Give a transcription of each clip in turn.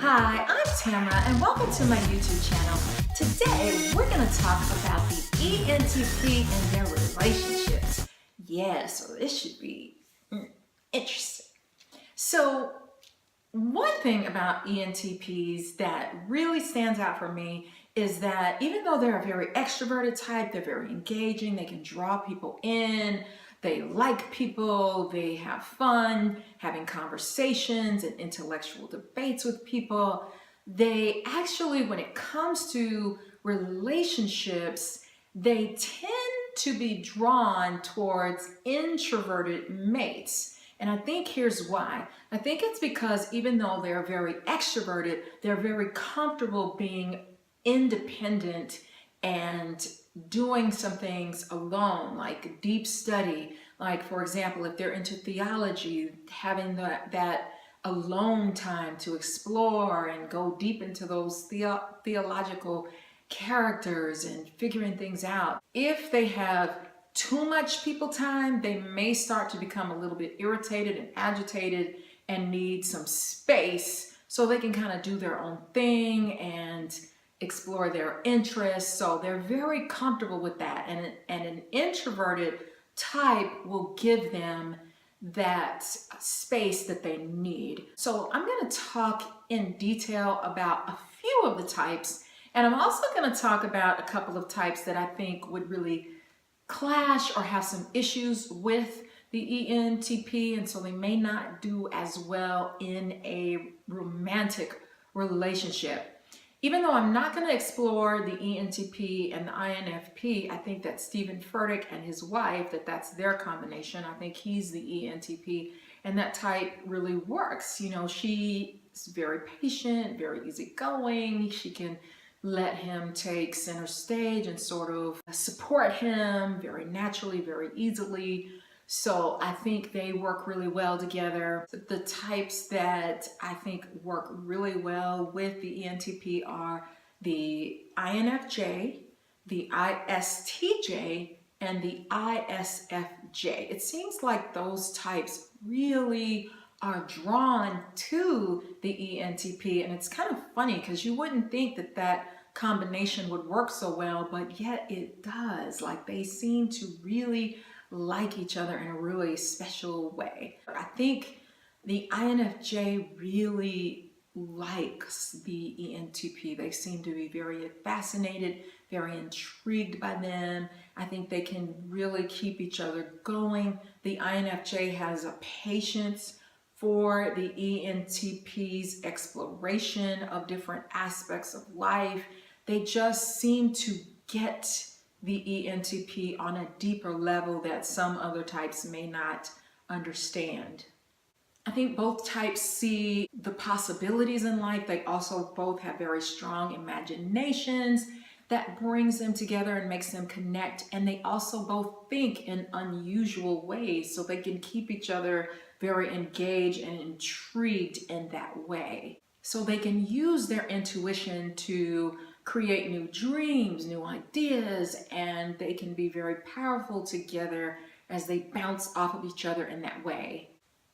Hi, I'm Tamara and welcome to my YouTube channel. Today we're going to talk about the ENTP and their relationships. Yeah, so this should be interesting. So one thing about ENTPs that really stands out for me is that even though they're a very extroverted type, they're very engaging, they can draw people in, they like people, they have fun having conversations and intellectual debates with people. They actually, when it comes to relationships, they tend to be drawn towards introverted mates. And I think here's why. I think it's because even though they're very extroverted, they're very comfortable being independent and doing some things alone, like deep study. Like, for example, if they're into theology, having that alone time to explore and go deep into those theological characters and figuring things out. If they have too much people time, they may start to become a little bit irritated and agitated and need some space so they can kind of do their own thing and explore their interests. So they're very comfortable with that, and an introverted type will give them that space that they need. So I'm going to talk in detail about a few of the types, and I'm also going to talk about a couple of types that I think would really clash or have some issues with the ENTP, and so they may not do as well in a romantic relationship. Even though I'm not going to explore the ENTP and the INFP, I think that Stephen Furtick and his wife, that's their combination. I think he's the ENTP, and that type really works. You know, she is very patient, very easygoing. She can let him take center stage and sort of support him very naturally, very easily. So I think they work really well together. The types that I think work really well with the ENTP are the INFJ, the ISTJ, and the ISFJ. It seems like those types really are drawn to the ENTP, and it's kind of funny because you wouldn't think that that combination would work so well, but yet it does. Like, they seem to really like each other in a really special way. I think the INFJ really likes the ENTP. They seem to be very fascinated, very intrigued by them. I think they can really keep each other going. The INFJ has a patience for the ENTP's exploration of different aspects of life. They just seem to get the ENTP on a deeper level that some other types may not understand. I think both types see the possibilities in life. They also both have very strong imaginations that brings them together and makes them connect. And they also both think in unusual ways, so they can keep each other very engaged and intrigued in that way. So they can use their intuition to create new dreams, new ideas, and they can be very powerful together as they bounce off of each other in that way.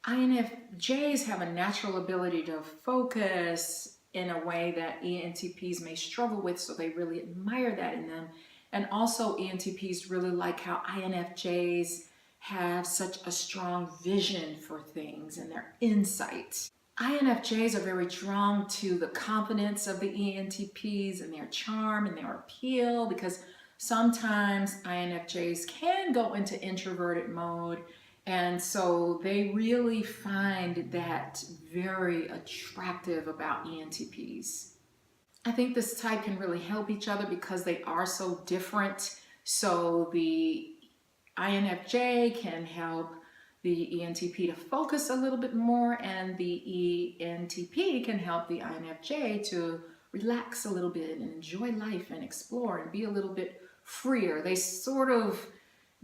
INFJs have a natural ability to focus in a way that ENTPs may struggle with, so they really admire that in them. And also ENTPs really like how INFJs have such a strong vision for things and their insight. INFJs are very drawn to the confidence of the ENTPs and their charm and their appeal, because sometimes INFJs can go into introverted mode, and so they really find that very attractive about ENTPs. I think this type can really help each other because they are so different. So the INFJ can help the ENTP to focus a little bit more, and the ENTP can help the INFJ to relax a little bit and enjoy life and explore and be a little bit freer. They sort of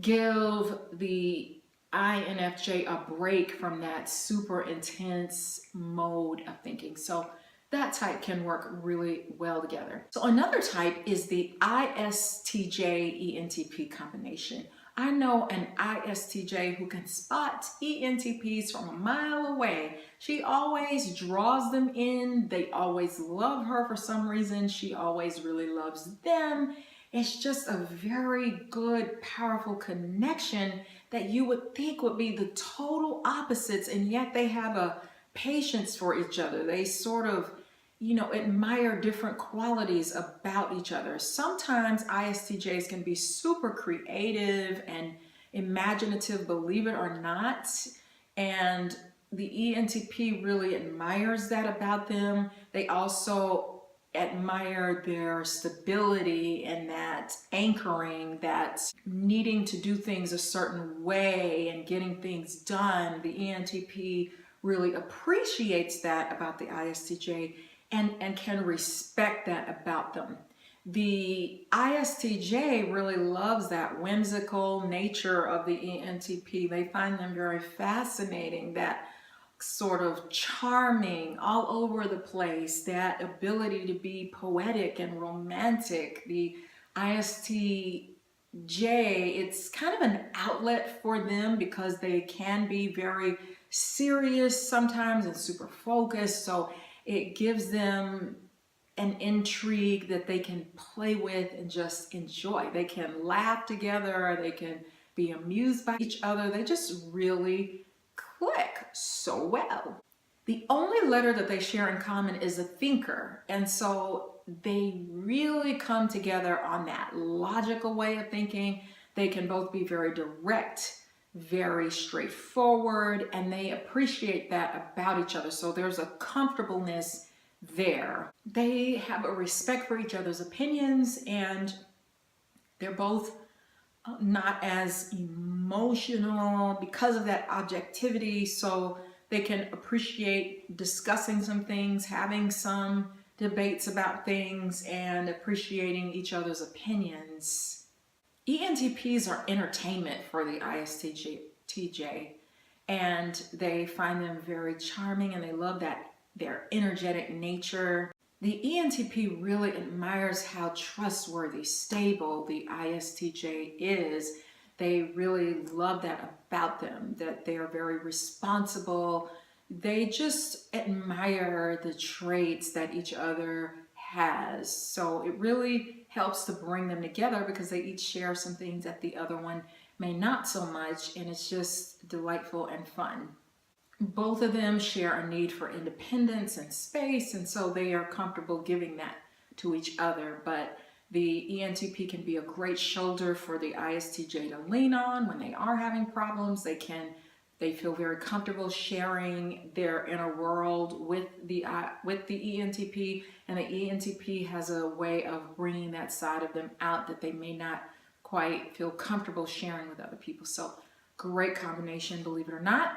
give the INFJ a break from that super intense mode of thinking. So that type can work really well together. So another type is the ISTJ ENTP combination. I know an ISTJ who can spot ENTPs from a mile away. She always draws them in. They always love her for some reason. She always really loves them. It's just a very good, powerful connection that you would think would be the total opposites, and yet they have a patience for each other. They sort of, admire different qualities about each other. Sometimes ISTJs can be super creative and imaginative, believe it or not. And the ENTP really admires that about them. They also admire their stability and that anchoring, that needing to do things a certain way and getting things done. The ENTP really appreciates that about the ISTJ and can respect that about them. The ISTJ really loves that whimsical nature of the ENTP. They find them very fascinating, that sort of charming, all over the place, that ability to be poetic and romantic. The ISTJ, it's kind of an outlet for them because they can be very serious sometimes and super focused. So it gives them an intrigue that they can play with and just enjoy. They can laugh together, they can be amused by each other. They just really click so well. The only letter that they share in common is a thinker, and so they really come together on that logical way of thinking. They can both be very direct, very straightforward, and they appreciate that about each other. So there's a comfortableness there. They have a respect for each other's opinions, and they're both not as emotional because of that objectivity. So they can appreciate discussing some things, having some debates about things, and appreciating each other's opinions. ENTPs are entertainment for the ISTJ, and they find them very charming, and they love that their energetic nature. The ENTP really admires how trustworthy, stable the ISTJ is. They really love that about them, that they are very responsible. They just admire the traits that each other has. So it really helps to bring them together because they each share some things that the other one may not so much, and it's just delightful and fun. Both of them share a need for independence and space, and so they are comfortable giving that to each other. But the ENTP can be a great shoulder for the ISTJ to lean on when they are having problems. They feel very comfortable sharing their inner world with the ENTP, and the ENTP has a way of bringing that side of them out that they may not quite feel comfortable sharing with other people. So great combination, believe it or not.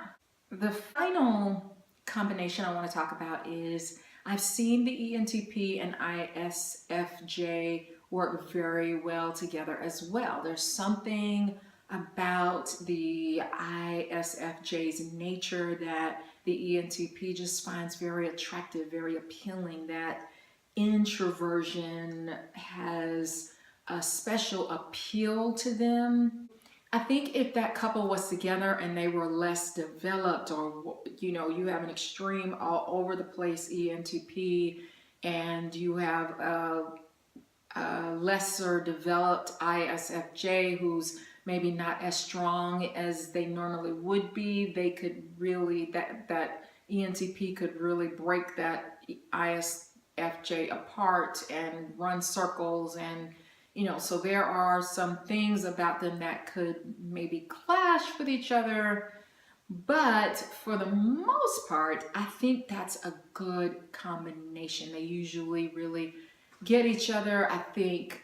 The final combination I want to talk about is I've seen the ENTP and ISFJ work very well together as well. There's something about the ISFJ's nature that the ENTP just finds very attractive, very appealing. That introversion has a special appeal to them. I think if that couple was together and they were less developed, or you have an extreme all over the place ENTP and you have a lesser developed ISFJ who's maybe not as strong as they normally would be, they could really, that ENTP could really break that ISFJ apart and run circles, and so there are some things about them that could maybe clash with each other, but for the most part, I think that's a good combination. They usually really get each other. I think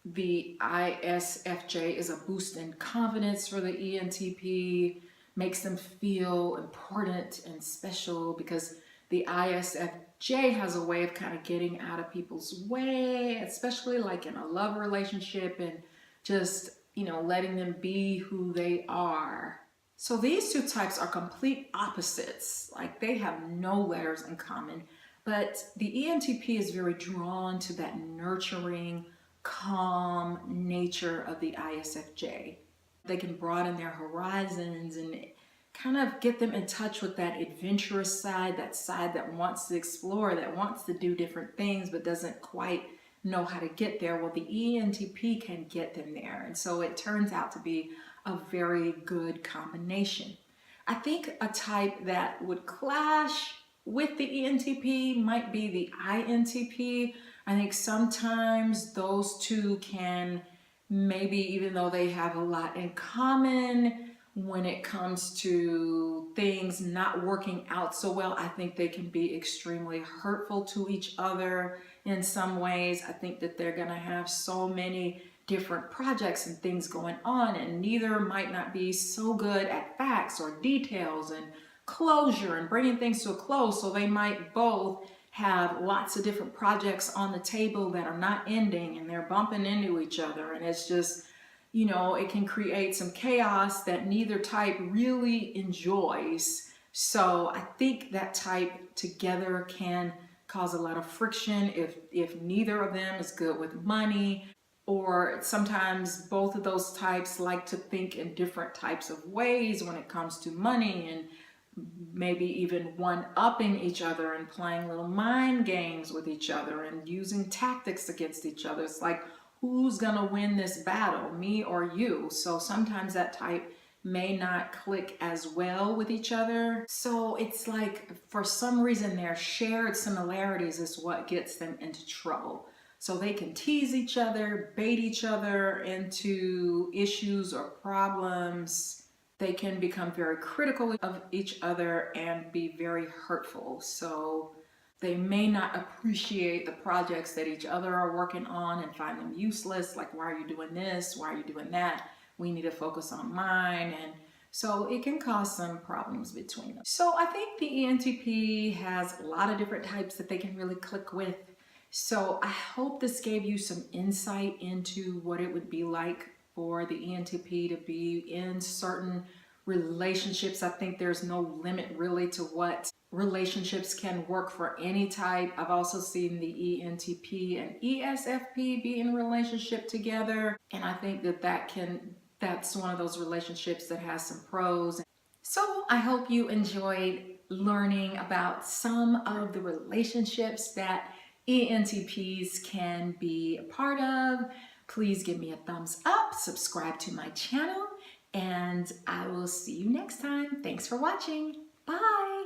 the ISFJ is a boost in confidence for the ENTP, makes them feel important and special because the ISFJ has a way of kind of getting out of people's way, especially like in a love relationship, and just, letting them be who they are. So these two types are complete opposites. Like they have no letters in common, but the ENTP is very drawn to that nurturing, calm nature of the ISFJ. They can broaden their horizons and kind of get them in touch with that adventurous side, that side that wants to explore, that wants to do different things but doesn't quite know how to get there. Well, the ENTP can get them there. And so it turns out to be a very good combination. I think a type that would clash with the ENTP might be the INTP. I think sometimes those two can, maybe even though they have a lot in common, when it comes to things not working out so well, I think they can be extremely hurtful to each other in some ways. I think that they're going to have so many different projects and things going on, and neither might not be so good at facts or details and closure and bringing things to a close. So they might both have lots of different projects on the table that are not ending, and they're bumping into each other, and it's just, you know, it can create some chaos that neither type really enjoys. So I think that type together can cause a lot of friction if neither of them is good with money, or sometimes both of those types like to think in different types of ways when it comes to money, and maybe even one-upping each other and playing little mind games with each other and using tactics against each other. It's like, who's gonna win this battle, me or you? So sometimes that type may not click as well with each other. So it's like, for some reason, their shared similarities is what gets them into trouble. So they can tease each other, bait each other into issues or problems. They can become very critical of each other and be very hurtful. So they may not appreciate the projects that each other are working on and find them useless. Like, why are you doing this? Why are you doing that? We need to focus on mine. And so it can cause some problems between them. So I think the ENTP has a lot of different types that they can really click with. So I hope this gave you some insight into what it would be like for the ENTP to be in certain relationships. I think there's no limit really to what relationships can work for any type. I've also seen the ENTP and ESFP be in a relationship together, and I think that that's one of those relationships that has some pros. So I hope you enjoyed learning about some of the relationships that ENTPs can be a part of. Please give me a thumbs up, subscribe to my channel, and I will see you next time. Thanks for watching. Bye.